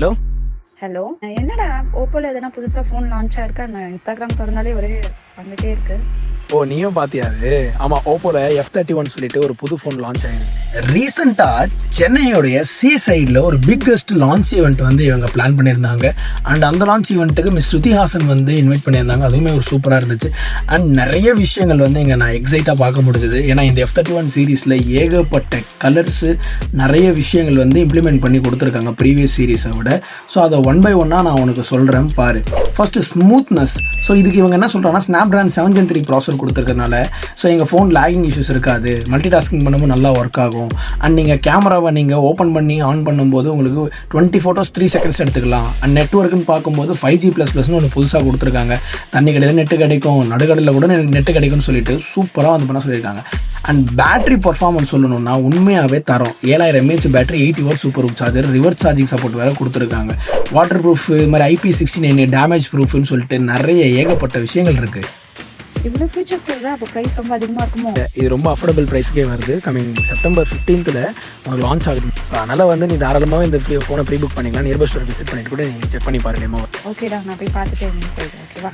Hello hello, என்னடா ஓப்போல எதனா புதுசா ஃபோன் லான்ச் ஆயிருக்கா? இன்ஸ்டாகிராம் திறந்தாலே ஒரே வந்துட்டே இருக்கு. ஓ நீயும் பார்த்தியா அது? ஆமாம், ஓப்போல F31 சொல்லிட்டு ஒரு புது ஃபோன் லான்ச் ஆயிருக்கு. ரீசெண்டாக சென்னையோடைய சி சைடில் ஒரு பிக்கஸ்ட் லான்ச் ஈவெண்ட் வந்து இவங்க பிளான் பண்ணியிருந்தாங்க. அண்ட் அந்த லான்ச் ஈவெண்ட்டுக்கு மிஸ் ஸ்ருதிஹாசன் வந்து இன்வைட் பண்ணியிருந்தாங்க. அதுவுமே ஒரு சூப்பராக இருந்துச்சு. அண்ட் நிறைய விஷயங்கள் வந்து இங்கே நான் எக்ஸைட்டாக பார்க்க முடிஞ்சுது. ஏன்னா இந்த F31 சீரீஸில் ஏகப்பட்ட கலர்ஸு நிறைய விஷயங்கள் வந்து இம்ப்ளிமெண்ட் பண்ணி கொடுத்துருக்காங்க ப்ரீவியஸ் சீரீஸை விட. ஸோ அதை ஒன் பை ஒன்னாக நான் உனக்கு சொல்கிறேன் பாரு. First smoothness. ஸோ இதுக்கு இவங்க என்ன சொல்கிறாங்கன்னா ஸ்னாப்ட்ராகன் 7 Gen 3 ப்ராசர் கொடுத்துருக்கறனால ஸோ எங்கள் ஃபோன் லேகிங் இஷ்யூஸ் இருக்காது, மல்டி டாஸ்கிங் பண்ணும்போது நல்லா ஒர்க் ஆகும். அண்ட் நீங்கள் கேமராவை நீங்கள் ஓப்பன் பண்ணி ஆன் பண்ணும்போது உங்களுக்கு 20 ஃபோட்டோஸ் 3 செகண்ட்ஸ் எடுத்துக்கலாம். அண்ட் நெட்ஒர்க்குன்னு பார்க்கும்போது 5G++ன்னு ஒன்று புதுசாக கொடுத்துருக்காங்க. தண்ணி கடையில் நெட்டு கிடைக்கும், நடுக்கடலில் கூட நெட்டு கிடைக்கும்னு சொல்லிட்டு சூப்பராக வந்து பண்ண சொல்லியிருக்காங்க. அண்ட் பேட்டரி பர்ஃபார்மன்ஸ் சொல்லணும்னா உண்மையாகவே தரோம். 7000 mAh battery, 80 what super hoop charger, reverse charging support வேறு கொடுத்துருக்காங்க. வாட்டர் ப்ரூஃப், இது மாதிரி IP69 டேமேஜ் ப்ரூஃப்னு சொல்லிட்டு நிறைய ஏகப்பட்ட விஷயங்கள் இருக்குது. இவ்வளோ ஃபீச்சர்ஸ் இருக்கா? அப்போ ப்ரைஸ் ரொம்ப அதிகமாக இருக்குமோ? இது ரொம்ப அஃபோர்டபுள் ப்ரைஸுக்கே வருது. கமிங் செப்டம்பர் 15th உங்களுக்கு லான்ச் ஆகுது. ஸோ அதனால் வந்து நீ தாராளமாக இந்த ஃபோனை ப்ரீ புக் பண்ணிக்கலாம். நியர்பை ஸ்டோர் விசிட் பண்ணிட்டு கூட நீங்கள் செக் பண்ணி பாருங்க. ஓகேடா, நான் போய் பார்த்துட்டு என்னன்னு சொல்கிறேன். ஓகேவா?